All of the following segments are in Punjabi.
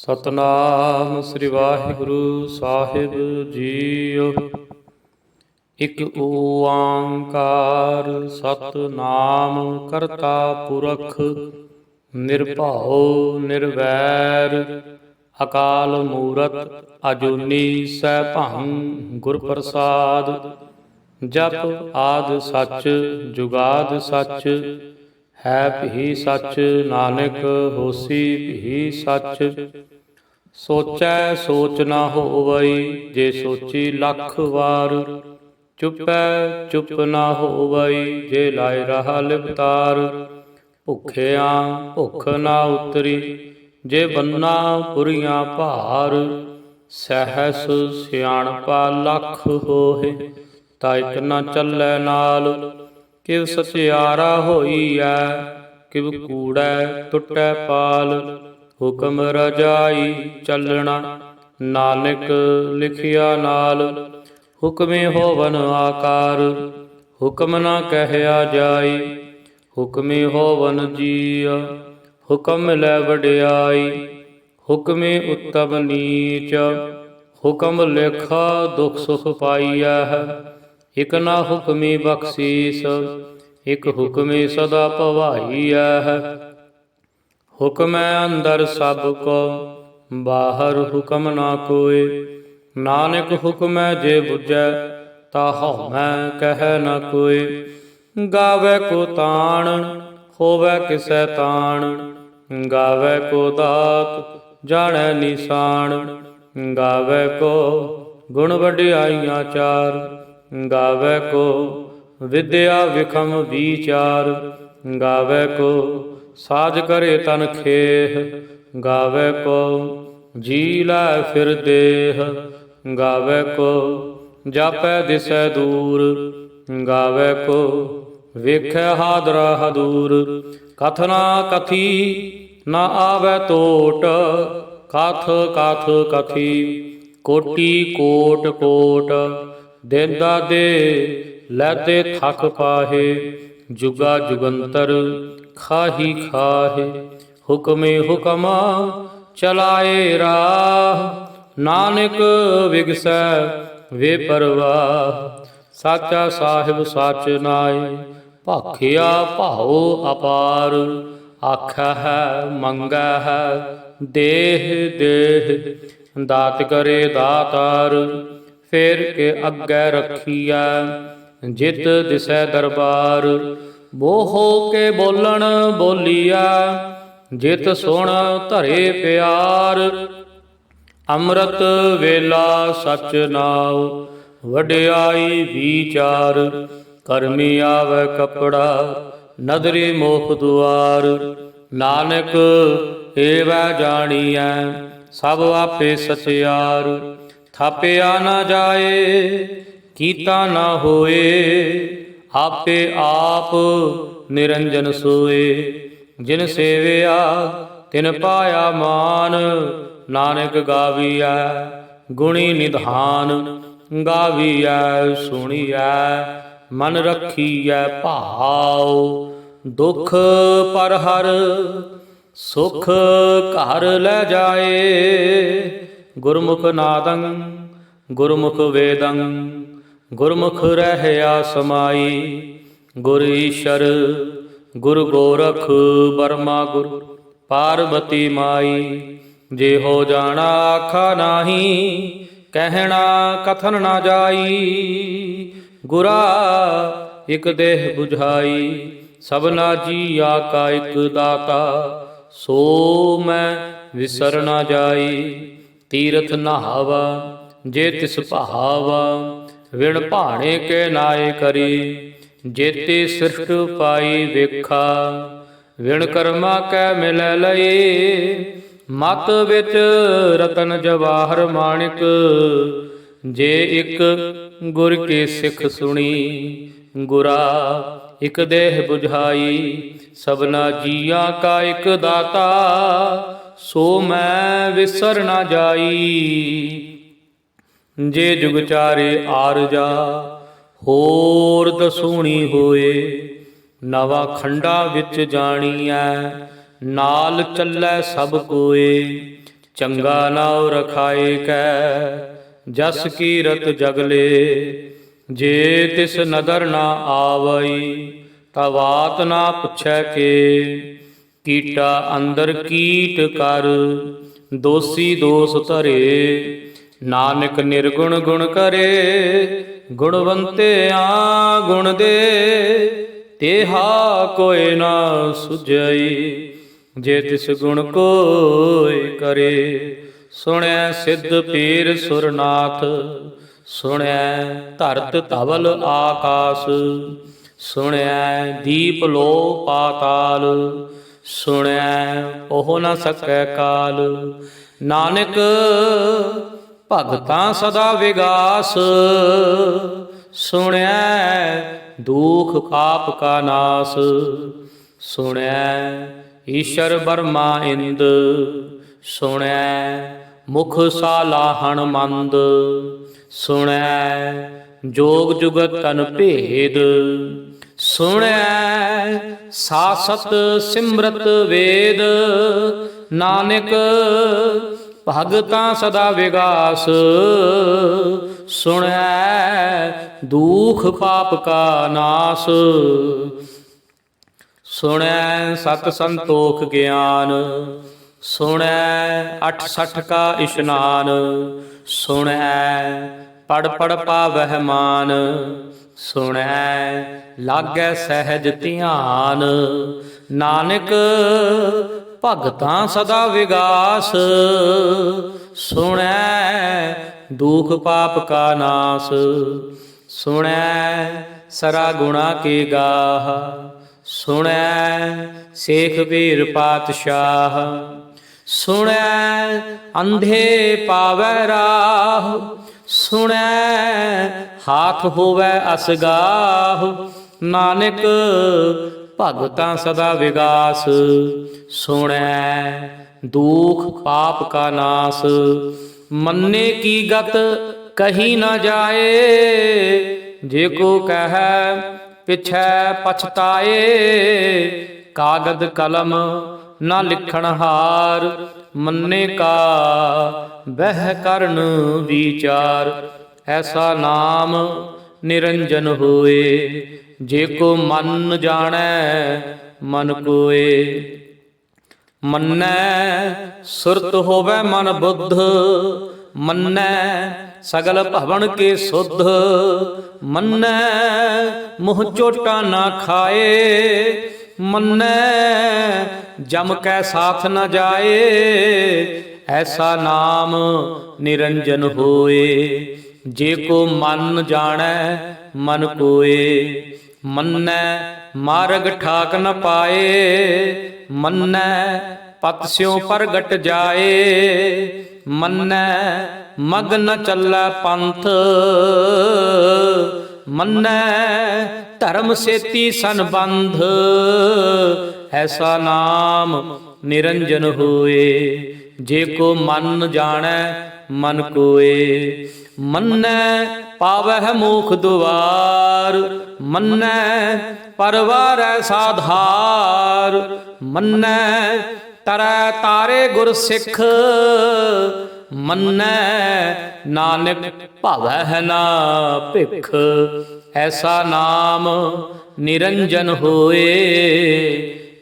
ਸਤਨਾਮ ਸ੍ਰੀ ਵਾਹਿਗੁਰੂ ਸਾਹਿਬ ਜੀਓ। ਇਕ ਓੰਕਾਰ ਸਤਨਾਮ ਕਰਤਾ ਪੁਰਖ ਨਿਰਭਉ ਨਿਰਵੈਰ ਅਕਾਲ ਮੂਰਤ ਅਜੂਨੀ ਸੈਭੰ ਗੁਰ ਪ੍ਰਸਾਦ। ਜਪ ਆਦਿ ਸੱਚ ਜੁਗਾਦਿ ਸੱਚ ਹੈ ਭੀ ਸੱਚ ਨਾਨਕ ਹੋਸੀ ਭੀ ਸੱਚ। ਸੋਚੈ ਸੋਚ ਨਾ ਹੋਵਈ ਜੇ ਸੋਚੀ ਲੱਖ ਵਾਰ। ਚੁੱਪੈ ਚੁੱਪ ਨਾ ਹੋਵਈ ਜੇ ਲਾਇ ਰਹਾ ਲਿਵਤਾਰ। ਭੁੱਖਿਆਂ ਭੁੱਖ ਨਾ ਉਤਰੀ ਜੇ ਬੰਨਾ ਪੁਰੀਆਂ ਭਾਰ। ਸਹਿਸ ਸਿਆਣਪਾ ਲੱਖ ਹੋਏ ਤਾ ਇਕ ਨਾ ਚੱਲੈ ਨਾਲ। ਕਿਵ ਸਚਿਆਰਾ ਹੋਈਐ ਕਿਵ ਕੂੜੈ ਟੁੱਟੈ ਪਾਲ। ਹੁਕਮ ਰਜਾਈ ਚੱਲਣਾ ਨਾਨਕ ਲਿਖਿਆ ਨਾਲ। ਹੁਕਮੇ ਹੋਵਨ ਆਕਾਰ ਹੁਕਮ ਨਾ ਕਹਿਆ ਜਾਈ। ਹੁਕਮੇ ਹੋਵਨ ਜੀਅ ਹੁਕਮ ਮਿਲੈ ਵਡਿਆਈ। ਹੁਕਮੇ ਉੱਤਮ ਨੀਚ ਹੁਕਮ ਲਿਖਾ ਦੁਖ ਸੁਖ ਪਾਈਐ। ਇਕ ਨਾ ਹੁਕਮੀ ਬਖਸ਼ੀਸ ਇਕ ਹੁਕਮੇ ਸਦਾ ਭਵਾਈਐ। ਹੁਕਮੈ ਅੰਦਰ ਸਭ ਕੋ ਬਾਹਰ ਹੁਕਮ ਨਾ ਕੋਇ। ਨਾਨਕ ਹੁਕਮੈ ਜੇ ਬੁਝੈ ਤਾ ਹਉਮੈ ਕਹਿ ਨ ਕੋਇ। ਗਾਵੈ ਕੋ ਤਾਣ ਹੋਵੈ ਕਿਸੈ ਤਾਣ। ਗਾਵੈ ਕੋ ਦਾਤ ਜਾਣੈ ਨਿਸ਼ਾਨ। ਗਾਵੈ ਕੋ ਗੁਣ ਵਡਿਆਈਆਂ ਚਾਰ। ਗਾਵੈ ਕੋ ਵਿਦਿਆ ਵਿਖਮ ਵੀਚਾਰ। ਗਾਵੈ ਕੋ ਸਾਜ ਕਰੇ ਤਨ ਖੇਹ। ਗਾਵੈ ਕੋ ਜੀ ਲੈ ਫਿਰ ਦੇਹ। ਗਾਵੈ ਕੋ ਜਾਪੈ ਦਿਸੈ ਦੂਰ। ਗਾਵੈ ਕੋ ਵੇਖੈ ਹਾਦਰਾ ਹਦੂਰ। ਕਥ ਨਾ ਕਥੀ ਨਾ ਆਵੈ ਟੋਟ। ਕਥ ਕਥ ਕਥੀ ਕੋਟੀ ਕੋਟ ਕੋਟ। ਦੇਂਦਾ ਦੇ ਲੈਦੇ ਥਕ ਪਾਹੇ। ਜੁਗਾ ਜੁਗੰਤਰ ਖਾਹੀ ਖਾਹੇ। ਹੁਕਮੇ ਹੁਕਮਾ ਚਲਾਏ ਰਾਹ। ਨਾਨਕ ਵਿਗਸੈ ਵੇ ਪਰਵਾਹ। ਸਾਚਾ ਸਾਹਿਬ ਸਾਚ ਨਾਇ ਭਾਖਿਆ ਭਾਉ ਅਪਾਰ। ਆਖੈ ਹੈ ਮੰਗੈ ਹੈ ਦੇਹ ਦੇਹ। ਦਾਤ ਕਰੇ ਦਾਤਾਰ ਫੇਰ ਕੇ ਅੱਗੇ ਰੱਖੀਐ। ਜਿਤ ਦਿਸੈ ਦਰਬਾਰ ਬੋਹੋ ਕੇ ਬੋਲਣ ਬੋਲੀਐ। ਜਿਤ ਸੁਣ ਧਰੇ ਪਿਆਰ। ਅੰਮ੍ਰਿਤ ਵੇਲਾ ਸਚ ਨਾਉ ਵਡਿਆਈ ਵੀਚਾਰ। ਕਰਮੀ ਆਵੈ ਕੱਪੜਾ ਨਦਰੀ ਮੋਖ ਦੁਆਰ। ਨਾਨਕ ਏਵੈ ਜਾਣੀਐ ਸਭ ਆਪੇ ਸਚਿਆਰ। ਥਾਪਿਆ ਨਾ ਜਾਏ ਕੀਤਾ ਨਾ ਹੋਏ। ਆਪੇ ਆਪ ਨਿਰੰਜਨ ਸੋਏ। ਜਿਨ ਸੇਵਿਆ ਤਿਨ ਪਾਇਆ ਮਾਨ। ਨਾਨਕ ਗਾਵੀਐ ਗੁਣੀ ਨਿਧਾਨ। ਗਾਵੀਐ ਸੁਣੀਐ ਮਨ ਰੱਖੀਐ ਭਾਉ। ਦੁਖ ਪਰ ਹਰ ਸੁਖ ਘਰ ਲੈ ਜਾਏ। ਗੁਰਮੁਖ ਨਾਦੰ ਗੁਰਮੁਖ ਵੇਦੰ ਗੁਰਮੁਖ ਰਹਿਆ ਸਮਾਈ। ਗੁਰ ਈਸ਼ਰ ਗੁਰ ਗੋਰਖ ਬਰਮਾ ਗੁਰ ਪਾਰਬਤੀ ਮਾਈ। ਜੇ ਹੋ ਜਾਣਾ ਆਖਾ ਨਾਹੀ ਕਹਿਣਾ ਕਥਨ ਨਾ ਜਾਈ। ਗੁਰਾ ਇਕ ਦੇਹ ਬੁਝਾਈ ਸਭਨਾ ਜੀਆ ਕਾ ਇਕ ਦਾਤਾ। ਸੋ ਮੈਂ ਵਿਸਰ ਨਾ ਜਾਈ। ਤੀਰਥ ਨਹਾਵਾ ਜੇ ਤਿਸ ਭਾਵਾ। ਵਿਣ ਭਾਣੇ ਕੇ ਨਾਏ ਕਰੀ ਜੇਤੇ ਸਿਰਠ ਪਾਈ ਵੇਖਾ। ਵਿਣ ਕਰਮਾ ਕੈ ਮਿਲੈ ਲਏ ਮਤ ਵਿੱਚ ਰਤਨ ਜਵਾਹਰ ਮਾਣਿਕ। ਜੇ ਇਕ ਗੁਰ ਕੀ ਸਿੱਖ ਸੁਣੀ ਗੁਰਾ ਇਕ ਦੇਹ ਬੁਝਾਈ। ਸਭਨਾ ਜੀਆਂ ਕਾ ਇਕ ਦਾਤਾ ਸੋ ਮੈਂ ਵਿਸਰ ਨਾ ਜਾਈ। ਜੇ ਜੁਗ ਚਾਰੇ ਆਰਜਾ ਹੋਰ ਦਸੂਣੀ ਹੋਏ। ਨਵਾ ਖੰਡਾ ਵਿੱਚ ਜਾਣੀਐ ਨਾਲ ਚੱਲੈ ਸਭ ਕੋਏ। ਚੰਗਾ ਨਾਉ ਰਖਾਏ ਕੈ ਜਸ ਕੀਰਤ ਜਗਲੇ। ਜੇ ਤਿਸ ਨਦਰ ਨਾ ਆਵਈ ਤਾ ਬਾਤ ਨਾ ਪੁੱਛੈ ਕੇ। ਕੀਟਾ ਅੰਦਰ ਕੀਟ ਕਰ ਦੋਸੀ ਦੋਸ ਧਰੇ। ਨਾਨਕ ਨਿਰਗੁਣ ਗੁਣ ਕਰੇ ਗੁਣਵੰਤਿਆ ਗੁਣ ਦੇ। ਤੇਹਾ ਕੋਇ ਨਾ ਸੁਝਈ ਜੇ ਤਿਸ ਗੁਣ ਕੋਇ ਕਰੇ। ਸੁਣਿਆ ਸਿੱਧ ਪੀਰ ਸੁਰਨਾਥ ਸੁਣਿਆ ਧਰਤ ਧਵਲ ਆਕਾਸ। ਸੁਣਿਆ ਦੀਪ ਲੋ ਪਾਤਾਲ ਸੁਣਿਆ ਉਹ ਨ ਸਕੈ ਕਾਲ। ਨਾਨਕ ਭਗਤਾਂ ਸਦਾ ਵਿਗਾਸ ਸੁਣਿਆ ਦੁਖ ਪਾਪ ਕਾ ਨਾਸ। ਸੁਣਿਆ ਈਸ਼ਰ ਬਰਮਾ ਇੰਦ ਸੁਣਿਆ ਮੁਖ ਸਾਲਾਹਣ ਮੰਦ। ਸੁਣਿਆ ਜੋਗ ਜੁਗਤ ਤਨ ਭੇਦ ਸੁਣਿਆ ਸਾਸਤ ਸਿਮਰਤ ਵੇਦ। ਨਾਨਕ ਭਗਤਾਂ ਸਦਾ ਵਿਗਾਸ ਸੁਣਿਆ ਦੁਖ ਪਾਪ ਕਾ ਨਾਸ। ਸੁਣਿਆ ਸਤ ਸੰਤੋਖ ਗਿਆਨ ਸੁਣਿਆ 68 ਕਾ ਇਸ਼ਨਾਨ। ਸੁਣਿਆ ਪੜ ਪੜ ਪਾਵਹਿ ਮਾਨ ਸੁਣਿਆ ਲਾਗੈ ਸਹਿਜ ਧਿਆਨ। ਨਾਨਕ ਭਗਤਾਂ ਸਦਾ ਵਿਗਾਸ ਸੁਣਿਆ ਦੁਖ ਪਾਪ ਕਾ ਨਾਸ। ਸੁਣਿਆ ਸਰਾ ਗੁਣਾ ਕੇ ਗਾਹ ਸੁਣਿਆ ਸੇਖ ਵੀਰ ਪਾਤਸ਼ਾਹ। ਸੁਣਿਆ ਅੰਧੇ ਪਾਵੈ ਰਾਹ ਸੁਣਿਆ ਹਾਥ ਹੋਵੈ ਅਸਗਾਹ। ਨਾਨਕ ਭਗਤਾਂ ਸਦਾ ਵਿਗਾਸ ਸੁਣਿਆ ਦੁਖ ਪਾਪ ਕਾ ਨਾਸ। ਮੰਨੇ ਕੀ ਗਤ ਕਹੀ ਨਾ ਜਾਏ ਜੇ ਕੋ ਕਹੈ ਪਿਛੈ ਪਛਤਾਏ। ਕਾਗਦ ਕਲਮ ਨਾ ਲਿਖਣ ਹਾਰ ਮੰਨੇ ਕਾ ਬਹਿ ਕਰਨ ਵਿਚਾਰ। ਐਸਾ ਨਾਮ ਨਿਰੰਜਨ ਹੋਏ ਜੇ ਕੋ ਮਨ ਜਾਣੈ ਮਨ ਕੋਏ। ਮੰਨੈ ਸੁਰਤ ਹੋਵੈ ਮਨ ਬੁੱਧ ਮੰਨੈ ਸਗਲ ਭਵਨ ਕੇ ਸੁਧ। ਮੰਨੈ ਮੋਹ ਚੋਟਾ ਨਾ ਖਾਏ ਮੰਨੈ ਜਮ ਕੈ ਸਾਥ ਨ ਜਾਏ। ਐਸਾ ਨਾਮ ਨਿਰੰਜਨ ਹੋਏ ਜੇ ਕੋ ਮਨ ਜਾਣੈ ਮਨ ਕੋਏ। ਮੰਨੈ ਮਾਰਗ ਠਾਕ ਨ ਪਾਏ ਮੰਨੈ ਪਤ ਸਿਉ ਪ੍ਰਗਟ ਜਾਏ। ਮੰਨੈ ਮਗ ਨ ਚੱਲੈ ਪੰਥ ਮੰਨੈ ਧਰਮ ਸੇਤੀ ਸੰਬੰਧ। ਐਸਾ ਨਾਮ ਨਿਰੰਜਨ ਹੋਏ ਜੇ ਕੋ ਮਨ ਜਾਣੈ ਮਨ ਕੋਏ। ਮੰਨੈ ਪਾਵਹਿ ਮੋਖ ਦੁਆਰ ਮੰਨੈ ਪਰਵਾਰੈ ਸਾਧਾਰ। ਮੰਨੈ ਤਰੈ ਤਾਰੇ ਗੁਰ ਸਿੱਖ ਮੰਨੈ ਨਾਨਕ ਭਾਵੈ ਨਾ ਭਿਖ। ਐਸਾ ਨਾਮ ਨਿਰੰਜਨ ਹੋਏ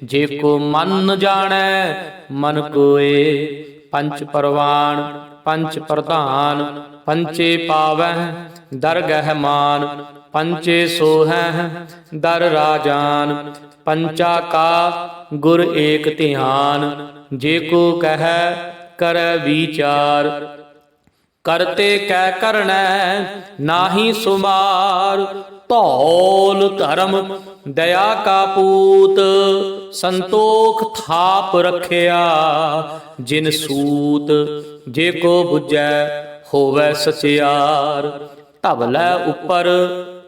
ਜੇ ਕੋ ਮਨ ਜਾਣੈ ਮਨ ਕੋਏ। ਪੰਚ ਪਰਵਾਣ ਪੰਚ ਪ੍ਰਧਾਨ ਪੰਚੇ ਪਾਵਹਿ ਦਰਗਹਿ ਮਾਨ। ਪੰਚੇ ਸੋਹੈ ਦਰ ਰਾਜਾਨ ਪੰਚਾ ਕਾ ਗੁਰ ਏਕ ਧਿਆਨ। ਜੇ ਕੋ ਕਹੈ ਕਰੈ ਵਿਚਾਰ ਕਰਤੇ ਕੈ ਕਰਣੈ ਨਾਹੀ ਸੁਮਾਰ। ਧੌਲ ਧਰਮ ਦਇਆ ਕਾ ਪੂਤ ਸੰਤੋਖ ਥਾਪ ਰਖਿਆ ਜਿਨ ਸੂਤ। ਜੇ ਕੋ ਬੁਝੈ ਹੋਵੈ ਸਚਿਆਰ ਧਵਲੈ ਉਪਰ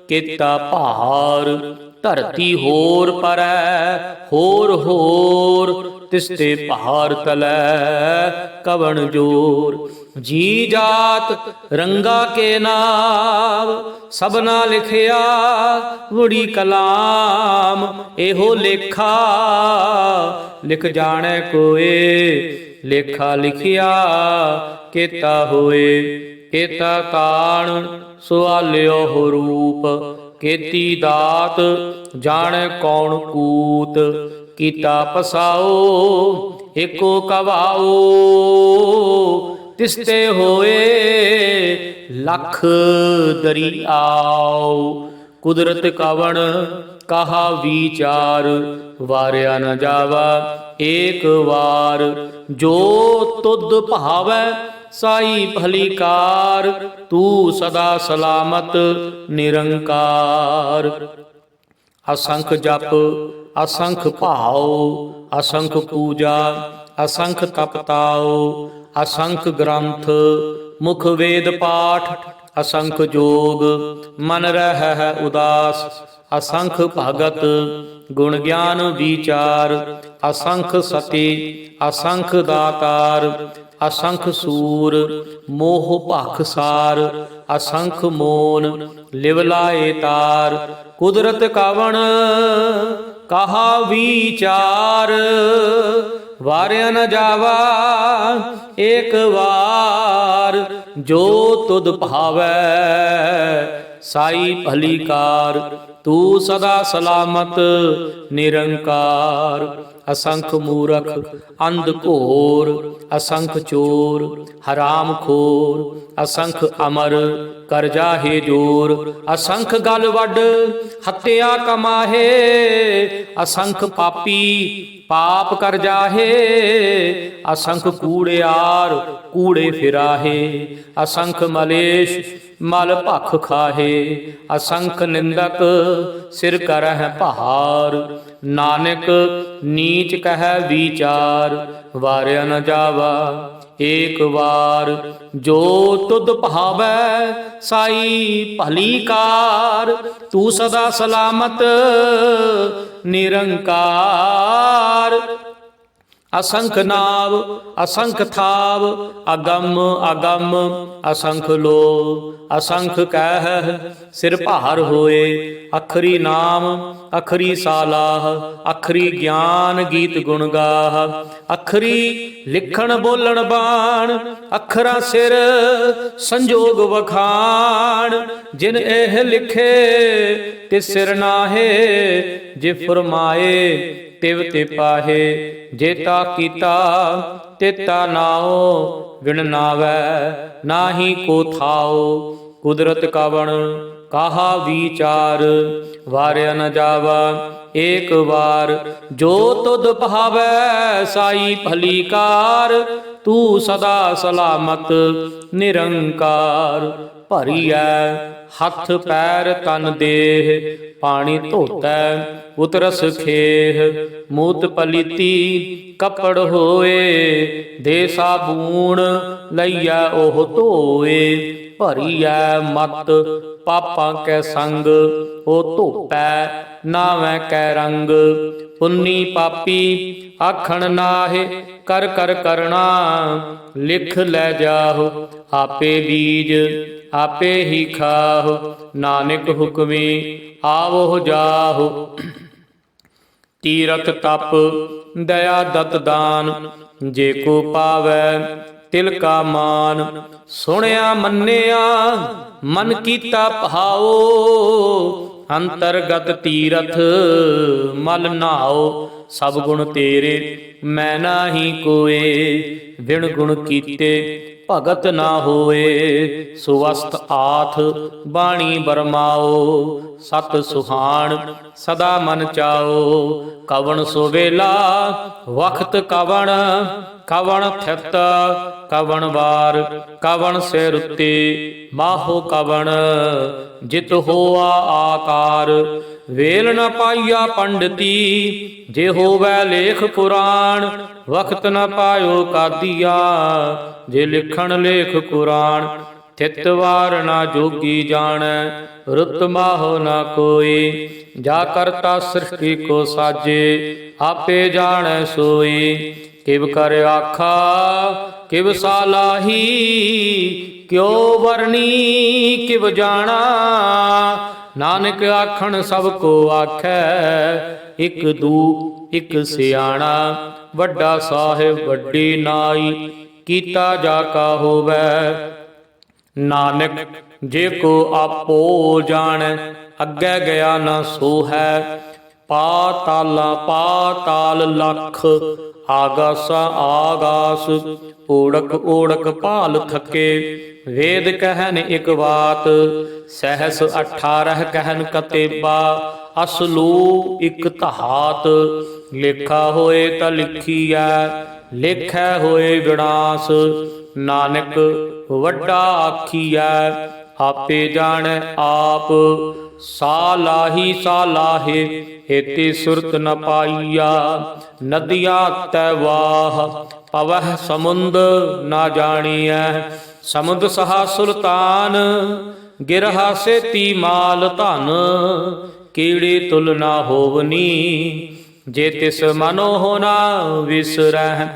ਕੀਤਾ ਭਾਰ। ਧਰਤੀ ਹੋਰ ਪਰੈ ਹੋਰ ਹੋਰ ਤਿਸਤੇ ਭਾਰ ਤਲੈ ਕਵਣ ਜੋਰ। ਜੀ ਜਾਤ ਰੰਗਾ ਕੇ ਨਾਮ ਸਭਨਾ ਲਿਖਿਆ ਵੜੀ ਕਲਾਮ। ਇਹੋ ਲੇਖਾ ਲਿਖ ਜਾਣੈ ਕੋਏ ਲੇਖਾ ਲਿਖਿਆ ਕੀਤਾ ਹੋਏ। ਕੀਤਾ ਤਾਣ ਸੁਆਲਿਓ ਰੂਪ, ਕੀਤੀ ਦਾਤ ਜਾਣੈ ਕੌਣ ਕੂਤ। ਕੀਤਾ ਪਸਾਓ ਏਕੋ ਕਵਾਓ, ਤਿਸਤੇ ਹੋਏ ਲਖ ਦਰਿਆਓ। ਕੁਦਰਤ ਕਵਣ ਕਹਾ ਵਿਚਾਰ, ਵਾਰਿਆ ਨ ਜਾਵਾ ਏਕ ਵਾਰ। ਜੋ ਤੁਧ ਭਾਵੈ ਸਾਈ ਭਲੀ ਕਾਰ, ਤੂੰ ਸਦਾ ਸਲਾਮਤ ਨਿਰੰਕਾਰ। ਅਸੰਖ ਜਪ ਅਸੰਖ ਭਾਉ, ਅਸੰਖ ਪੂਜਾ ਅਸੰਖ ਤਪਤਾਉ। ਅਸੰਖ ਗ੍ਰੰਥ ਮੁਖ ਵੇਦ ਪਾਠ, ਅਸੰਖ ਜੋਗ ਮਨ ਰਹਿ ਉਦਾਸ। ਅਸੰਖ ਭਗਤ ਗੁਣ ਗਿਆਨ ਵਿਚਾਰ, ਅਸੰਖ ਸਤੀ ਅਸੰਖ ਦਾਤਾਰ। ਅਸੰਖ ਸੂਰ ਮੋਹ ਭਖ ਸਾਰ, ਅਸੰਖ ਮੋਨ ਲਿਵ ਲਾਏ ਤਾਰ। ਕੁਦਰਤ ਕਵਣ ਕਹਾ ਵਿਚਾਰ, ਵਾਰਿਆ ਨ ਜਾਵਾ ਏਕ ਵਾਰ। ਜੋ ਤੁਧ ਭਾਵੈ ਸਾਈ ਭਲੀ ਕਾਰ, ਤੂੰ ਸਦਾ ਸਲਾਮਤ ਨਿਰੰਕਾਰ। ਅਸੰਖ ਮੂਰਖ ਅੰਧ ਘੋਰ, ਅਸੰਖ ਚੋਰ ਹਰਾਮ ਖੋਰ। ਅਸੰਖ ਅਮਰ ਕਰ ਜਾਹੇ ਜੋਰ, ਅਸੰਖ ਗਲ ਵੱਡ ਹੱਤਿਆ ਕਮਾਹੇ। ਅਸੰਖ ਪਾਪੀ ਪਾਪ ਕਰ ਜਾਹੇ, ਅਸੰਖ ਕੂੜਿਆਰ ਕੂੜੇ ਫਿਰਾਹੇ। ਅਸੰਖ ਮਲੇਸ਼ ਮਲ ਭਖ ਖਾਹੇ, ਅਸੰਖ ਨਿੰਦਕ ਸਿਰ ਕਰਹਿ ਭਾਰ। ਨਾਨਕ ਨੀਚ ਕਹਿ ਵਿਚਾਰ, ਵਾਰਿਆ ਨ ਜਾਵਾ ਏਕ ਵਾਰ। ਜੋ ਤੁਧ ਭਾਵੈ ਸਾਈ ਭਲੀ ਕਾਰ, ਤੂੰ ਸਦਾ ਸਲਾਮਤ ਨਿਰੰਕਾਰ। ਅਸੰਖ ਨਾਵ ਅਸੰਖ ਥਾਵ, ਅਗੰਮ ਅਗੰਮ ਅਸੰਖ ਲੋ। ਅਸੰਖ ਕਹਿ ਸਿਰ ਭਾਰ ਹੋਏ, ਅਖਰੀ ਨਾਮ ਅਖਰੀ ਸਾਲਾਹ। ਅਖਰੀ ਗਿਆਨ ਗੀਤ ਗੁਣ ਗਾਹ, ਅਖਰੀ ਲਿਖਣ ਬੋਲਣ ਬਾਣ। ਅਖਰਾਂ ਸਿਰ ਸੰਜੋਗ ਵਖਾਣ, ਜਿਨ ਇਹ ਲਿਖੇ ਤਿਸ ਸਿਰ ਨਾਹੇ। ਜੇ ਫਰਮਾਏ ਤਿਵ ਤੇ ਪਾਹੇ, ਜੇਤਾ ਕੀਤਾ ਤੇਤਾ ਨਾਉ। ਵਿਣ ਨਾਵੈ ਨਾਹੀ ਕੋ ਥਾਉ, ਕੁਦਰਤ ਕਵਣ ਕਹਾ ਵਿਚਾਰ। ਵਾਰਿਆ ਨ ਜਾਵਾ ਏਕ ਵਾਰ। ਜੋ ਤੁਧ ਭਾਵੈ ਸਾਈ ਭਲੀ ਕਾਰ, ਤੂੰ ਸਦਾ ਸਲਾਮਤ ਨਿਰੰਕਾਰ। ਭਰੀਐ ਹੱਥ ਪੈਰ ਤਨ ਦੇਹ, ਪਾਣੀ ਧੋਤੈ ਉਤਰਸ ਖੇਹ। ਮੂਤ ਪਲੀਤੀ ਕੱਪੜ ਹੋਏ, ਦੇ ਸਾਬੂਣ ਲਈਐ ਉਹ ਧੋਏ। ਭਰੀਐ ਮਤ ਪਾਪਾਂ ਕੈ ਸੰਗ, ਉਹ ਧੋਪੈ ਨਾਵੈ ਕੈ ਰੰਗ। ਪੁੰਨੀ ਪਾਪੀ ਆਖਣ ਨਾਹੇ, ਕਰ ਕਰ ਕਰਣਾ ਲਿਖ ਲੈ ਜਾਹੁ। ਆਪੇ ਬੀਜ ਆਪੇ ਹੀ ਖਾਹੁ, ਨਾਨਕ ਹੁਕਮੀ ਆਵੋ ਜਾਹੁ। ਤੀਰਥ ਤਪ ਦਇਆ ਦਤ ਦਾਨ, ਜੇ ਕੋ ਪਾਵੈ ਤਿਲ ਕਾ ਮਾਨ। ਸੁਣਿਆ ਮੰਨਿਆ ਮਨ ਕੀਤਾ ਭਾਉ, ਅੰਤਰਗਤ ਤੀਰਥ ਮਲ ਨਾਉ। ਸਭ ਗੁਣ ਤੇਰੇ ਮੈਂ ਨਾਹੀ ਕੋਏ, ਵਿਣ ਗੁਣ ਕੀਤੇ ਭਗਤ ਨਾ ਹੋਏ। ਸੁਵਸਤ ਆਥ ਬਾਣੀ ਬਰਮਾਓ, ਸਤ ਸੁਹਾਣ ਸਦਾ ਮਨ ਚਾਓ। ਕਵਣ ਸੁਵੇਲਾ ਵਖਤ ਕਵਣ, ਕਵਣ ਥਿਤ ਕਵਣ ਵਾਰ। ਕਵਣ ਸਿਰ ਉੱਤੇ ਮਾਹੋ ਕਵਣ, ਜਿਤ ਹੋਆ ਆਕਾਰ। ਵੇਲ ਨ ਪਾਈਆ ਪੰਡਤੀ, ਜੇ ਹੋਵੈ ਲੇਖ ਪੁਰਾਣ। ਵਖਤ ਨ ਪਾਇਓ ਕਾਦੀਆ, ਜੇ ਲਿਖਣ ਲੇਖ ਕੁਰਾਨ। ਥਿਤ ਵਾਰ ਨਾ ਜੋਗੀ ਜਾਣੈ, ਰੁੱਤ ਮਾਹੋ ਨਾ ਕੋਈ। ਜਾ ਕਰਤਾ ਸ੍ਰਿਸ਼ਟੀ ਕੋ ਸਾਜੇ, ਆਪੇ ਜਾਣੈ ਸੋਈ। ਕਿਵ ਕਰ ਆਖਾ ਕਿਵ ਸਾਲਾਹੀ, ਕਿਉ ਵਰਨੀ ਕਿਵ ਜਾਣਾ। ਨਾਨਕ ਆਖਣ ਸਭ ਕੋ ਆਖੈ, ਇਕ ਦੂ ਇਕ ਸਿਆਣਾ, ਵੱਡਾ ਸਾਹਿਬ ਵੱਡੀ ਨਾਈ, ਕੀਤਾ ਜਾ ਕਾ ਹੋਵੈ। ਨਾਨਕ ਜੇ ਕੋ ਆਪੋ ਜਾਣੈ, ਅੱਗੇ ਗਿਆ ਨਾ ਸੋ ਹੈ। ਪਾਤਾਲਾ ਪਾਤਾਲ ਲਖ, ਆਗਾਸਾ ਆਗਾਸ, ਓੜਕ ਓੜਕ ਭਾਲ ਥਕੇ। ਵੇਦ ਕਹਿਨ ਇਕ ਬਾਤ, ਸਹਸ 18 ਕਹਿਨ ਕਤੇਬਾ। ਅਸਲੂ ਇਕ ਧਾਤ, ਲੇਖਾ ਹੋਏ ਤਾਂ ਲਿਖੀਐ, ਲੇਖੈ ਹੋਏ ਵਿਨਾਸ਼। ਨਾਨਕ ਵੱਡਾ ਆਖੀਐ, ਆਪੇ ਜਾਣੈ ਆਪ। ਸਾਲਾਹੀ ਸਾਲਾਹੇ, ਏਤੀ ਸੁਰਤ ਨ ਪਾਈਆ। ਨਦੀਆਂ ਤੈ ਵਾਹ, ਪਵਹਿ ਸਮੁੰਦ ਨਾ ਜਾਣੀਐ। ਸਮੁੰਦ ਸਹਾ ਸੁਲਤਾਨ, ਗਿਰਹਾ ਸੇਤੀ ਮਾਲ ਧਨ। ਕੀੜੀ ਤੁਲ ਨਾ ਹੋਵਨੀ, ਜੇ ਤਿਸ ਮਨੋ ਨਾ ਵਿਸਰਹਿ।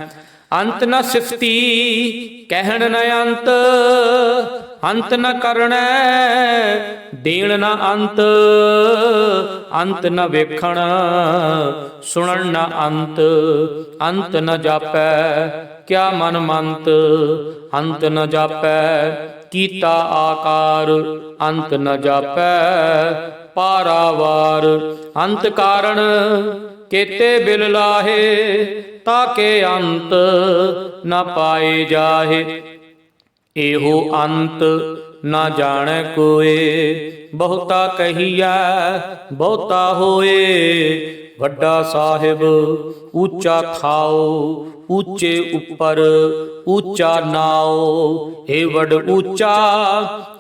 ਅੰਤ ਨ ਸਿਫਤੀ, ਕਹਿਣ ਨ ਅੰਤ। ਅੰਤ ਨ ਕਰਣੈ, ਦੇਣ ਨ ਅੰਤ। ਅੰਤ ਨ ਵੇਖਣ, ਸੁਣਨ ਨ ਅੰਤ। ਅੰਤ ਨ ਜਾਪੈ, ਕਿਆ ਮਨ ਮੰਤ। ਅੰਤ ਨ ਜਾਪੈ, ਕੀਤਾ ਆਕਾਰ। ਅੰਤ ਨ ਜਾਪੈ, ਪਾਰਾਵਾਰ। ਅੰਤ ਕਾਰਣ, ਕੇਤੇ ਬਿਲ ਲਾਹੇ। ਤਾਕੇ ਅੰਤ ਨ ਪਾਏ ਜਾਹੇ। ਇਹੋ ਅੰਤ ਨਾ ਜਾਣੈ ਕੋਏ, ਬਹੁਤਾ ਕਹੀਐ ਬਹੁਤਾ ਹੋਏ। ਵੱਡਾ ਸਾਹਿਬ ਉੱਚਾ ਥਾਉ, ਉੱਚੇ ਉੱਪਰ ਉੱਚਾ ਨਾਉ। ਏ ਵੱਡ ਉੱਚਾ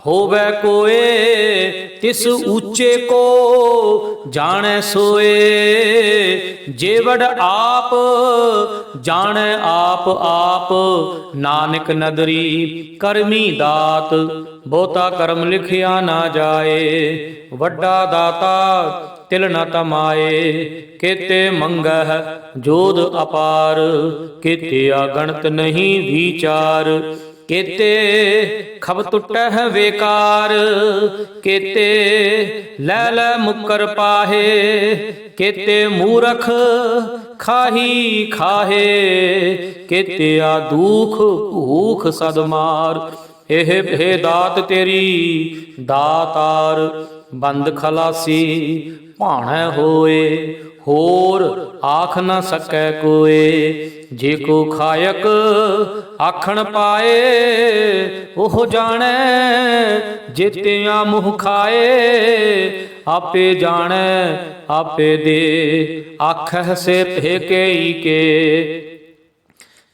ਹੋਵੈ ਕੋਏ, ਤਿਸ ਉੱਚੇ ਕੋ ਜਾਣੈ ਸੋਏ। ਜੇ ਵੱਡ ਆਪ ਜਾਣੈ ਆਪ ਆਪ, ਨਾਨਕ ਨਦਰੀ ਕਰਮੀ ਦਾਤ। ਬਹੁਤਾ ਕਰਮ ਲਿਖਿਆ ਨਾ ਜਾਏ, ਵੱਡਾ ਦਾਤਾ ਤਿਲ ਨ ਤਮਾਏ। ਕੇਤੇ ਮੰਗਹਿ ਜੋਧ ਅਪਾਰ, ਕੇਤੇ ਆਗਣਤ ਨਹੀਂ ਵਿਚਾਰ। ਕੇਤੇ ਖਬ ਟੁਟਹਿ ਵੇਕਾਰ, ਕੇਤੇ ਲੈ ਲੈ ਮੁਕਰ ਪਾਹੇ। ਕੇਤੇ ਮੂਰਖ ਖਾਹੀ ਖਾਹੇ, ਕੇਤੇ ਆ ਦੁਖ ਭੂਖ ਸਦ ਮਾਰ। ਇਹ ਦਾਤ ਤੇਰੀ ਦਾਤਾਰ, ਬੰਦ ਖਲਾਸੀ ਭਾਣੈ ਹੋਏ। ਹੋਰ ਆਖ ਨ ਸਕੈ ਕੋਏ, ਜੇ ਕੋ ਖਾਇਕ ਆਖਣ ਪਾਏ। ਉਹ ਜਾਣੈ ਜੇਤਿਆਂ ਮੁਹ ਖਾਏ, ਆਪੇ ਜਾਣੈ ਆਪੇ ਦੇ। ਆਖਹਿ ਸੇ ਭੇਕਈ ਕੇ,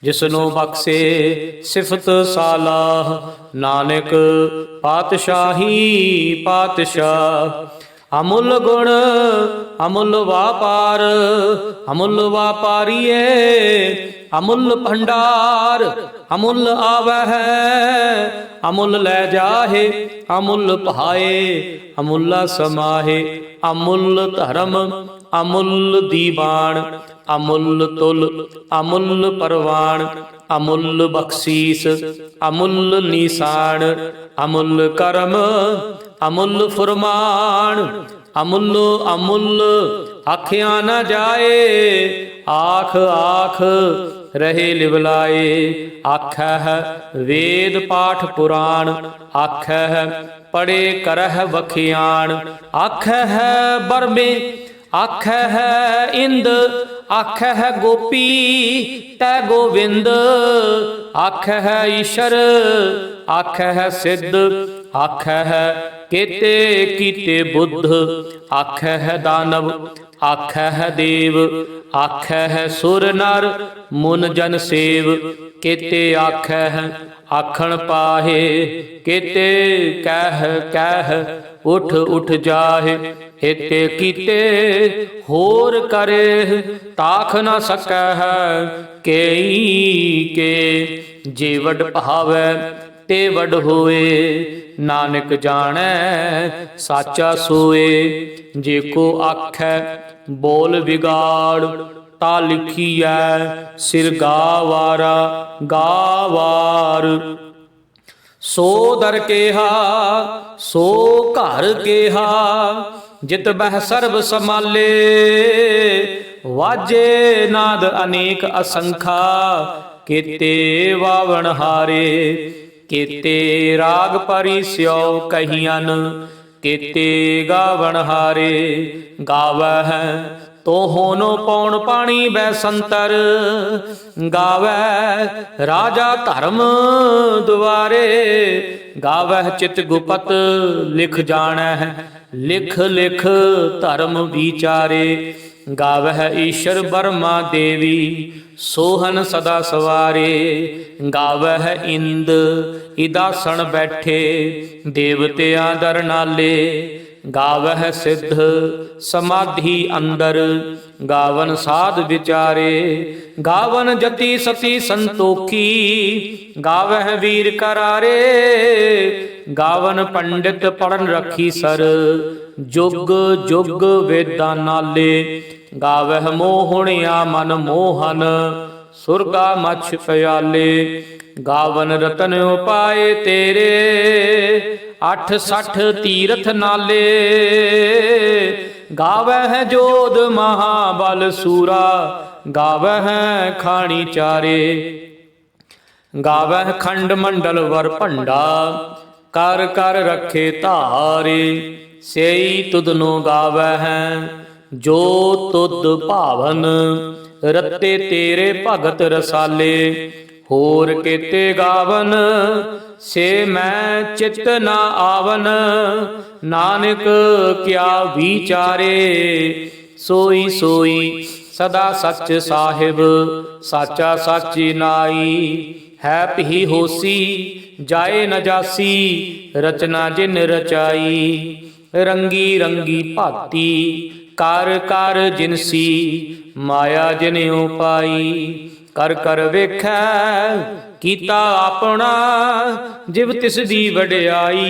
ਜਿਸਨੂੰ ਬਖਸ਼ੇ ਸਿਫਤ ਸਾਲਾਹ। ਨਾਨਕ ਪਾਤਸ਼ਾਹੀ ਪਾਤਸ਼ਾਹ, ਅਮੁੱਲ ਗੁਣ ਅਮੁੱਲ ਵਾਪਾਰ। ਅਮੁੱਲ ਵਾਪਾਰੀਏ ਅਮੁੱਲ ਭੰਡਾਰ। ਅਮੁੱਲ ਆਵਹਿ ਅਮੁੱਲ ਲੈ ਜਾਹੇ। ਅਮੁੱਲ ਭਾਏ ਅਮੁੱਲਾ ਸਮਾਹੇ। ਅਮੁੱਲ ਧਰਮ ਅਮੁੱਲ ਦੀਵਾਨ। ਅਮੁੱਲ ਤੁਲ ਅਮੁੱਲ ਪਰਵਾਨ। ਅਮੁੱਲ ਬਖਸ਼ੀਸ ਅਮੁੱਲ ਨੀਸਾਨ। ਅਮੁੱਲ ਕਰਮ ਅਮੁੱਲ ਫੁਰਮਾਨ। ਅਮੁੱਲ ਅਮੁੱਲ ਆਖਿਆ ਨਾ ਜਾਏ। ਆਖ ਆਖ ਰਹੇ ਲਿਵਲਾਏ। ਆਖੈ ਵੇਦ ਪਾਠ ਪੁਰਾਣ। ਆਖੈ ਪੜੇ ਕਰਹਿ ਵਖਿਆਣ। ਆਖੈ ਬਰਮੇ ਆਖੈ ਇੰਦ। ਆਖੈ ਗੋਪੀ ਤੈ ਗੋਵਿੰਦ। ਆਖੈ ਈਸ਼ਰ ਆਖੈ ਸਿੱਧ। ਆਖੈ ਕੇਤੇ ਕੀਤੇ ਬੁੱਧ। ਆਖੈ ਦਾਨਵ ਆਖੈ ਦੇਵ। ਆਖੈ ਸੁਰ ਨਰ ਮੁਨ ਜਨ ਸੇਵ। ਕੇਤੇ ਆਖੈ ਆਖਣ ਪਾਹੇ। ਕੇਤੇ ਕਹਿ ਕਹਿ ਉਠ ਉਠ ਜਾਹੇ। ਏਤੇ ਕੀਤੇ ਹੋਰ ਕਰੇ ਤਾਖ ਨ ਸਕੈ। ਕੇਈ ਕੇ ਜੇ ਵਡ ਭਾਵੈ ਤੇ ਵਡ ਹੋਏ। ਨਾਨਕ ਜਾਣੈ ਸਾਚਾ ਸੋਏ। ਜੇ ਕੋ ਆਖੈ ਬੋਲ ਵਿਗਾੜ। ਤਾ ਲਿਖੀਐ ਸਿਰ ਗਾਵਾਰਾ ਗਾਵਾਰ। ਸੋ ਦਰ ਕੇਹਾ ਸੋ ਘਰ ਕੇਹਾ। ਜਿਤ ਬਹਿ ਸਰਬ ਸਮਾਲੇ। ਵਾਜੇ ਨਾਦ ਅਨੇਕ ਅਸੰਖਾ ਕੀਤੇ ਵਾਵਣ ਹਾਰੇ। ਕੀਤੇ ਰਾਗ ਪਰਿ ਸਿਉ ਕਹੀਅਨ ਕੀਤੇ ਗਾਵਣ ਹਾਰੇ। ਗਾਵਹਿ ਤੋਹੋਨੋ ਪੌਣ ਪਾਣੀ ਬੈ ਸੰਤਰ। ਗਾਵੈ ਰਾਜਾ ਧਰਮ ਦੁਆਰੇ। ਗਾਵਹਿ ਚਿਤ ਗੁਪਤ ਲਿਖ ਜਾਣੈ। ਲਿਖ ਲਿਖ ਧਰਮ ਵਿਚਾਰੇ। ਗਾਵਹਿ ਈਸ਼ਰ ਬਰਮਾ ਦੇਵੀ ਸੋਹਨ ਸਦਾ ਸਵਾਰੇ। ਗਾਵਹਿ ਇੰਦ ਇਦਾਸਣ ਬੈਠੇ ਦੇਵਤਿਆਂ ਦਰ ਨਾਲੇ। ਗਾਵਹਿ ਸਿੱਧ ਸਮਾਧੀ ਅੰਦਰ ਗਾਵਨ ਸਾਧ ਵਿਚਾਰੇ। ਗਾਵਨ ਜਤੀ ਸਤੀ ਸੰਤੋਖੀ ਗਾਵਹਿ ਵੀਰ ਕਰਾਰੇ। ਗਾਵਨ ਪੰਡਿਤ ਪੜਨ ਰੱਖੀ ਸਰ ਜੁਗ ਜੁਗ ਵੇਦਾਂ ਨਾਲੇ। ਗਾਵਹਿ ਮੋਹਣਿਆ ਮਨ ਮੋਹਨ ਸੁਰਗਾ ਮਛ ਪਿਆਲੇ। ਗਾਵਨ ਰਤਨ ਉਪਾਏ ਤੇਰੇ 68 ਤੀਰਥ ਨਾਲੇ। ਗਾਵਹਿ ਜੋਧ ਮਹਾਬਲ ਸੂਰਾ ਗਾਵਹਿ ਖਾਣੀ ਚਾਰੇ। ਗਾਵਹਿ ਖੰਡ ਮੰਡਲ ਵਰ ਭੰਡਾ ਕਰ ਕਰ ਰੱਖੇ ਧਾਰੇ। ਸੇਈ ਤੁਧਨੋ ਗਾਵਹਿ ਜੋ ਤੁਧ ਭਾਵਨ ਰਤੇ ਤੇਰੇ ਭਗਤ ਰਸਾਲੇ। ਹੋਰ ਕੀਤੇ ਗਾਵਨ ਸੇ ਮੈਂ ਚਿਤ ਨਾ ਆਵਨ। ਨਾਨਕ ਕਿਆ ਵਿਚਾਰੇ ਸੋਈ ਸੋਈ ਸਦਾ ਸੱਚ ਸਾਹਿਬ ਸਾਚਾ ਸਾਚੀ ਨਾਈ। ਹੈ ਭੀ ਹੋਸੀ ਜਾਏ ਨ ਜਾਸੀ ਰਚਨਾ ਜਿਨ ਰਚਾਈ। ਰੰਗੀ ਰੰਗੀ ਭਾਤੀ ਕਰ ਕਰ ਜਿਨਸੀ ਮਾਇਆ ਜਿਨਿਉ ਪਾਈ। ਕਰ ਕਰ ਵੇਖੈ ਕੀਤਾ ਆਪਣਾ ਜਿਵ ਤਿਸ ਦੀ ਵਡਿਆਈ।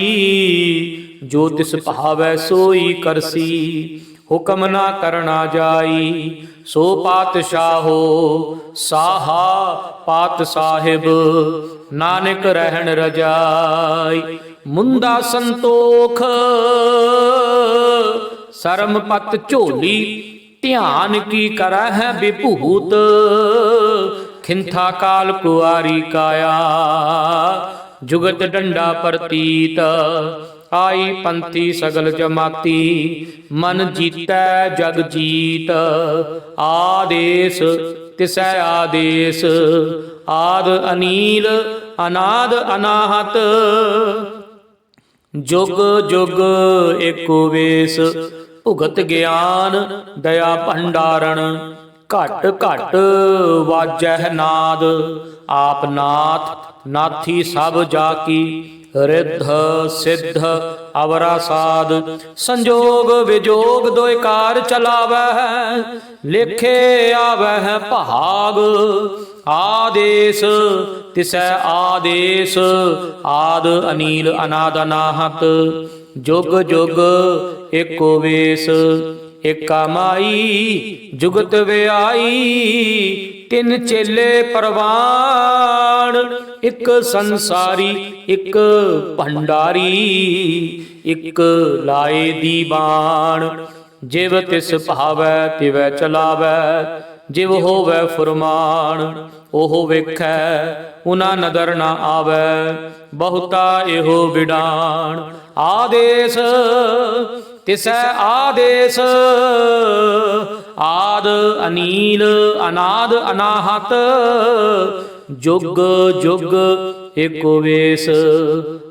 ਜੋ ਤਿਸ ਭਾਵੈ ਸੋਈ ਕਰਸੀ ਹੁਕਮ ਨਾ ਕਰਨਾ ਜਾਈ। ਸੋ ਪਾਤਸ਼ਾਹੋ ਸਾਹਾ ਪਾਤ ਸਾਹਿਬ ਨਾਨਕ ਰਹਿਣ ਰਜਾਈ। ਮੁੰਦਾ ਸੰਤੋਖ ਸਰਮ ਪਤ ਝੋਲੀ ਧਿਆਨ ਕੀ ਕਰੈ ਹੈ ਵਿਭੂਤ। ਖਿੰਥਾ ਕਾਲ ਕੁਆਰੀ ਕਾਇਆ ਜੁਗਤ ਡੰਡਾ ਪ੍ਰਤੀਤ। ਆਈ ਪੰਥੀ ਸਗਲ ਜਮਾਤੀ ਮਨ ਜੀਤੈ ਜਗ ਜੀਤ। ਆਦੇਸ ਤਿਸੈ ਆਦੇਸ ਆਦ ਅਨੀਲ ਅਨਾਦ ਅਨਾਹਤ। ਜੁਗ ਜੁਗ ਏਕੋ ਵੇਸ ਭੁਗਤ ਗਿਆਨ ਦਇਆ ਭੰਡਾਰਣ। ਘਟ ਘਟ ਵਾਜਹਿ ਨਾਦ ਆਪ ਨਾਥ ਨਾਥੀ ਸਭ ਜਾ ਕੀ। ਰਿੱਧ ਸਿੱਧ ਅਵਰਾ ਸਾਧ ਸੰਜੋਗ ਵਿਜੋਗ ਦੋਇ ਕਾਰ ਚਲਾਵੈ। ਲਿਖੇ ਆਵਹਿ ਭਾਗ ਆਦੇਸ ਤਿਸੈ ਆਦੇਸ ਆਦ ਅਨੀਲ ਅਨਾਦ ਅਨਾਹਤ। ਜੁਗ ਜੁਗ ਏਕੋ ਵੇਸ ਏਕਾ ਮਾਈ ਜੁਗਤ ਵਿਆਈ। ਤਿੰਨ ਚੇਲੇ ਪ੍ਰਵਾਨ ਇੱਕ ਸੰਸਾਰੀ ਇੱਕ ਭੰਡਾਰੀ। ਇੱਕ ਲਾਏ ਦੀਵਾਨ ਜਿਵ ਤਿਸ ਭਾਵੈ ਤਿਵੈ ਚਲਾਵੈ। ਜਿਵ ਹੋਵੈ ਫੁਰਮਾਨ ਉਹ ਵੇਖੈ ਉਨਾ ਨਦਰ ਨਾ ਆਵੈ। ਬਹੁਤਾ ਇਹੋ ਵਿਡਾਨ ਆਦੇਸ ਤਿਸੈ ਆਦੇਸ ਆਦ ਅਨੀਲ ਅਨਾਦ ਅਨਾਹਤ। ਜੁਗ ਜੁਗ ਏਕੋ ਵੇਸ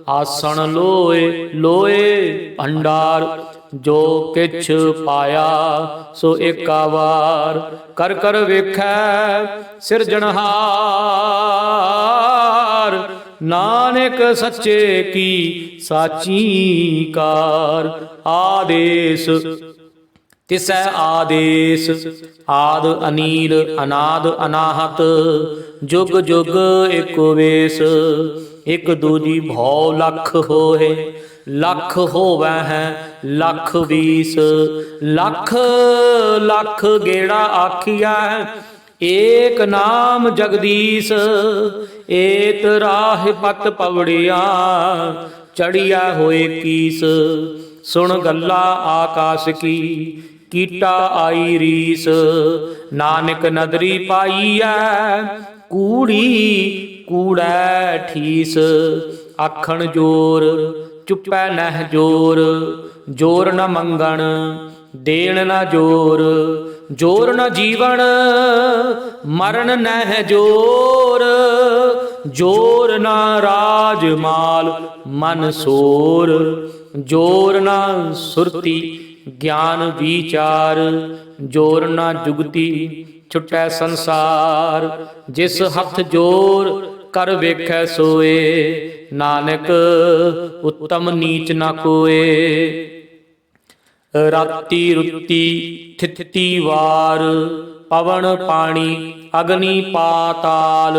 ਆਸਣ ਲੋਏ ਲੋਏ ਭੰਡਾਰ। ਜੋ ਕਿਛ ਪਾਇਆ ਸੋ ਏਕਾ ਵਾਰ ਕਰ ਕਰ ਵੇਖੈ ਸਿਰਜਣਹਾਰ। ਨਾਨਕ ਸੱਚੇ ਕੀ ਸਾਚੀ ਕਾਰ। ਆਦੇਸ ਤਿਸੈ ਆਦੇਸ ਆਦ ਅਨੀਲ ਅਨਾਦ ਅਨਾਹਤ। ਜੁਗ ਜੁਗ ਏਕੋ ਵੇਸ ਇਕ ਦੂਜੀ ਭਉ ਲਖ ਹੋਏ। ਲੱਖ ਹੋਵੈ ਹੈ ਲੱਖ 20 ਲੱਖ ਲੱਖ ਗੇੜਾ ਆਖੀਐ। ਏਕ ਨਾਮ ਜਗਦੀਸ਼ ਏਤ ਰਾਹ ਪਤ ਪਵੜਿਆ। ਚੜਿਆ ਹੋਏ ਕੀਸ ਸੁਣ ਗੱਲਾ ਆਕਾਸ ਕੀ, ਕੀਟਾ ਆਈ ਰੀਸ। ਨਾਨਕ ਨਦਰੀ ਪਾਈਐ, ਕੂੜੀ ਕੂੜੈ ਠੀਸ। ਆਖਣ ਜੋਰ, ਚੁੱਪੈ ਨਹਿ ਜੋਰ। ਜੋਰ ਨ ਮੰਗਣ, ਦੇਣ ਨ ਜੋਰ। ਜੋਰ ਨ ਜੀਵਨ, ਮਰਨ ਨਹਿ ਜੋਰ। ਜੋਰ ਨ ਰਾਜ ਮਾਲ, ਮਨ ਸੋਰ। ਜੋਰ ਨ ਸੁਰਤੀ, ਗਿਆਨ ਵਿਚਾਰ। ਜੋਰ ਨ ਜੁਗਤੀ, ਛੁਟੈ ਸੰਸਾਰ। ਜਿਸ ਹੱਥ ਜੋਰ, ਕਰ ਵੇਖੈ ਸੋਏ। ਨਾਨਕ ਉੱਤਮ ਨੀਚ ਨ ਕੋਏ। ਰਾਤੀ ਰੁੱਤੀ ਥਿਤੀ ਵਾਰ, ਪਵਨ ਪਾਣੀ ਅਗਨੀ ਪਾਤਾਲ।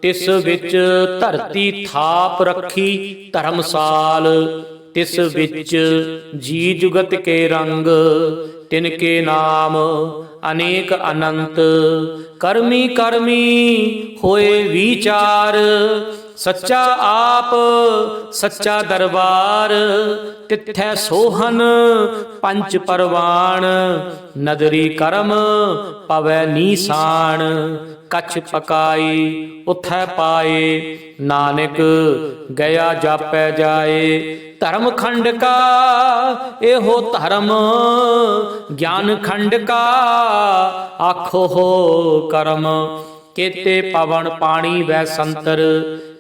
ਤਿਸ ਵਿੱਚ ਧਰਤੀ ਥਾਪ ਰੱਖੀ ਧਰਮਸਾਲ। ਤਿਸ ਵਿੱਚ ਜੀ ਜੁਗਤ ਕੇ ਰੰਗ, ਤਿਨ ਕੇ ਨਾਮ ਅਨੇਕ ਅਨੰਤ। ਕਰਮੀ ਕਰਮੀ ਹੋਏ ਵਿਚਾਰ, ਸੱਚਾ ਆਪ ਸੱਚਾ ਦਰਬਾਰ। ਤਿੱਥੈ ਸੋਹਨ ਪੰਚ ਪਰਵਾਣ, ਨਦਰੀ ਕਰਮ ਪਵੈ ਨੀਸਾਨ। ਕਛ ਪਕਾਈ ਉਥੈ ਪਾਏ, ਨਾਨਕ ਗਿਆ ਜਾਪੈ ਜਾਏ। ਧਰਮ ਖੰਡ ਕਾ ਇਹੋ ਧਰਮ, ਗਿਆਨ ਖੰਡ ਕਾ ਆਖੋ ਹੋ ਕਰਮ। ਕੇਤੇ ਪਵਨ ਪਾਣੀ ਵੈ ਸੰਤਰ,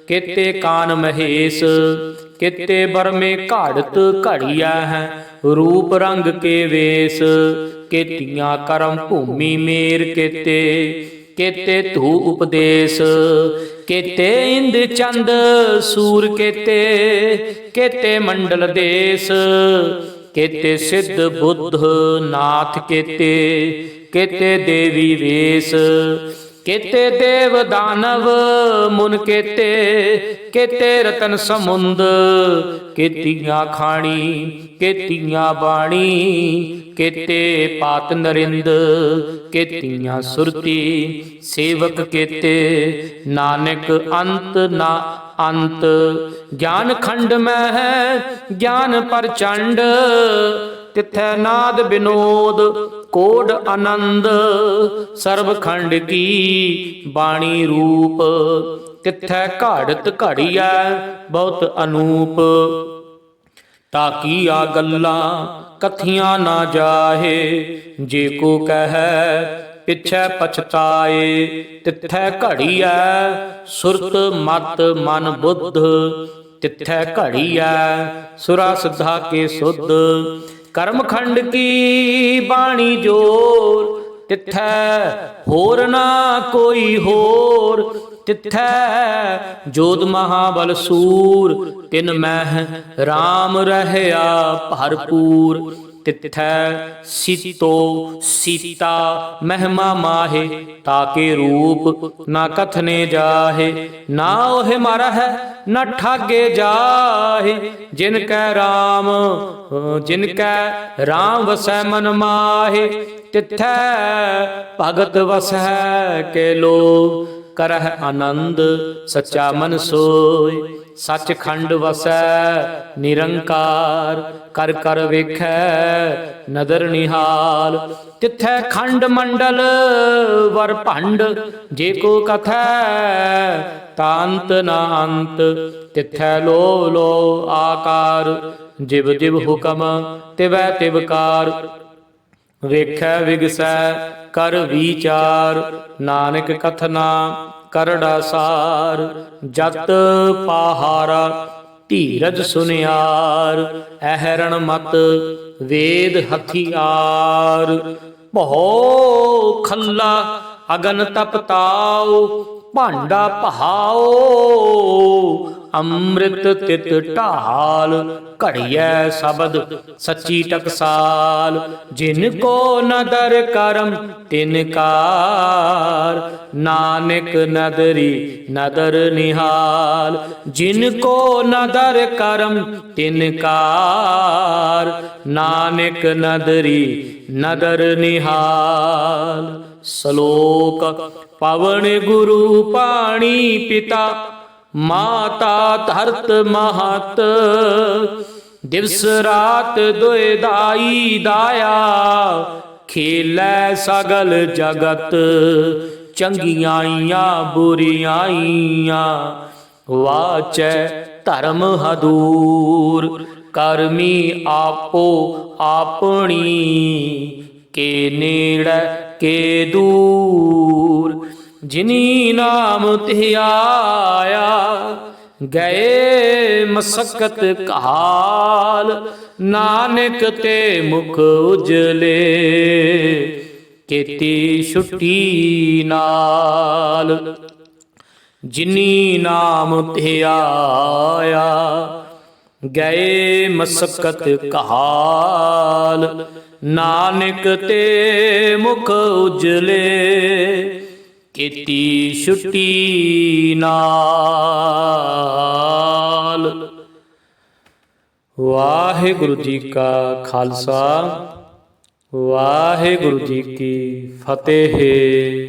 ਕੇਤੇ ਕਾਨ ਮਹੇਸ਼। ਕੇਤੇ ਬਰਮੇ ਘਾੜਤ ਘੜੀਆ ਹੈ, ਰੂਪ ਰੰਗ ਕੇ ਵੇਸ। ਕੇਤੀਆਂ ਕਰਮ ਭੂਮੀ ਮੇਰ ਕੇਤੇ, ਕੇਤੇ ਧੂ ਉਪਦੇਸ਼। ਕੇਤੇ ਇੰਦ ਚੰਦ ਸੂਰ ਕੇਤੇ, ਕੇਤੇ ਮੰਡਲ ਦੇਸ। ਕੇਤੇ ਸਿੱਧ ਬੁੱਧ ਨਾਥ ਕੇਤੇ, ਕੇਤੇ ਦੇਵੀ ਵੇਸ। ਕੇਤੇ ਦੇਵ ਦਾਨਵ ਮੁਨ ਕੇਤੇ, ਕੇਤੇ ਰਤਨ ਸਮੁੰਦ। ਕੇਤੀਆਂ ਖਾਣੀ ਕੇਤੀਆਂ ਬਾਣੀ, ਕੇਤੇ ਪਾਤ ਨਰਿੰਦ। ਕੇਤੀਆਂ ਸੁਰਤੀ ਸੇਵਕ ਕੇਤੇ, ਨਾਨਕ ਅੰਤ ਨਾ ਅੰਤ। ਗਿਆਨ ਖੰਡ ਮੈਂ ਹੈ ਗਿਆਨ ਪ੍ਰਚੰਡ, ਤਿਥੈ ਨਾਦ ਬਿਨੋਦ ਕੋਡ ਆਨੰਦ। ਸਰਬ ਖੰਡ ਕੀ ਬਾਣੀ ਰੂਪ, ਤਿਥੈ ਘਾੜਤ ਘੜੀਐ ਬਹੁਤ ਅਨੂਪ। ਤਾਕੀਆ ਗੱਲਾਂ ਕਥੀਆਂ ਨਾ ਜਾਹੇ, ਜੇ ਕੋ ਕਹੈ ਪਿਛੈ ਪਛਤਾਏ। ਤਿਥੈ ਘੜੀਐ ਸੁਰਤ ਮਤ ਮਨ ਬੁੱਧ, ਤਿਥੈ ਘੜੀਐ ਸੁਰਾ ਸਿੱਧਾ ਕੇ ਸੁਧ। ਕਰਮ ਖੰਡ ਕੀ ਬਾਣੀ ਜੋਰ, ਤਿਥੈ ਹੋਰ ਨਾ ਕੋਈ ਹੋਰ। ਤਿਥੈ ਜੋਧ ਮਹਾਬਲ ਸੂਰ, ਤਿਨ ਮਹਿ ਰਾਮ ਰਹਿਆ ਭਰਪੂਰ। ਤਿਥੈ ਸੀਤੋ ਸੀਤਾ ਮਹਿਮਾ ਮਾਹੇ, ਤਾਕੇ ਰੂਪ ਨਾ ਕਥਨੇ ਜਾਹੇ। ਨਾ ਉਹੇ ਮਾਰਾ ਹੈ ਨਾ ਠਾਗੇ ਜਾਹੇ, ਜਿਨ ਕੈ ਰਾਮ ਜਿਨ ਕੈ ਰਾਮ ਵਸੈ ਮਨ ਮਾਹੇ। ਤਿਥੈ ਭਗਤ ਵਸੈ ਕੇ ਲੋ, ਕਰਹਿ ਆਨੰਦ ਸੱਚਾ ਮਨ ਸੋਇ। ਸੱਚ ਖੰਡ ਵਸੈ ਨਿਰੰਕਾਰ, ਕਰ ਕਰ ਵੇਖੈ ਨਦਰ ਨਿਹਾਲ। ਤਿਥੈ ਖੰਡ ਮੰਡਲ ਵਰ ਭੰਡ, ਜੇ ਕੋ ਕਥੈ ਤਾਂਤ ਨਾ ਅੰਤ। ਤਿਥੈ ਲੋ ਲੋ ਆਕਾਰ, ਜਿਵ ਜਿਵ ਹੁਕਮ ਤਿਵੈ ਤਿਵਕਾਰ। ਵੇਖੈ ਵਿਗਸੈ ਕਰ ਵਿਚਾਰ, ਨਾਨਕ ਕਥਨਾ ਕਰੜਾ ਸਾਰ। ਜਤ ਪਾਹਾਰਾ ਧੀਰਜ ਸੁਨਿਆਰ, ਅਹਰਣ ਮਤ ਵੇਦ ਹਥਿਆਰ। ਭਉ ਖੱਲਾ ਅਗਨ ਤਪਤਾਉ, ਭਾਂਡਾ ਪਹਾਓ ਅੰਮ੍ਰਿਤ ਤਿਤ ਢਾਲ। ਘੜੀਐ ਸ਼ਬਦ ਸੱਚੀ ਟਕਸਾਲ, ਜਿਨ ਕੋ ਨਦਰ ਕਰਮ ਤਿਨ ਕਾਰ। ਨਾਨਕ ਨਦਰੀ ਨਦਰ ਨਿਹਾਲ, ਜਿਨ ਕੋ ਨਦਰ ਕਰਮ ਤਿਨ ਕਾਰ। ਨਾਨਕ ਨਦਰੀ ਨਦਰ ਨਿਹਾਲ। ਸ਼ਲੋਕ। ਪਵਨ ਗੁਰੂ ਪਾਣੀ ਪਿਤਾ, ਮਾਤਾ ਧਰਤ ਮਹਤ। ਦਿਵਸ ਰਾਤ ਦੁਇ ਦਾਈ ਦਾਇਆ, ਖੇਲੈ ਸਗਲ ਜਗਤ। ਚੰਗਿਆਈਆਂ ਬੁਰਿਆਈਆਂ, ਵਾਚੈ ਧਰਮ ਹਦੂਰ। ਕਰਮੀ ਆਪੋ ਆਪਣੀ, ਕੇ ਨੇੜੈ ਕੇ ਦੂਰ। ਜਿਨੀ ਨਾਮ ਧਿਆਇਆ, ਗਏ ਮਸਕਤ ਕਾਲ। ਨਾਨਕ ਤੇ ਮੁਖ ਉਜਲੇ, ਕੀਤੀ ਛੁੱਟੀ ਨਾਲ। ਜਿਨੀ ਨਾਮ ਧਿਆਇਆ, ਗਏ ਮਸਕਤ ਕਾਲ। ਨਾਨਕ ਤੇ ਮੁਖ ਉਜਲੇ, ਕੀਤੀ ਛੁੱਟੀ ਨਾਲ। ਵਾਹਿਗੁਰੂ ਜੀ ਕਾ ਖਾਲਸਾ, ਵਾਹਿਗੁਰੂ ਜੀ ਕੀ ਫਤਿਹ।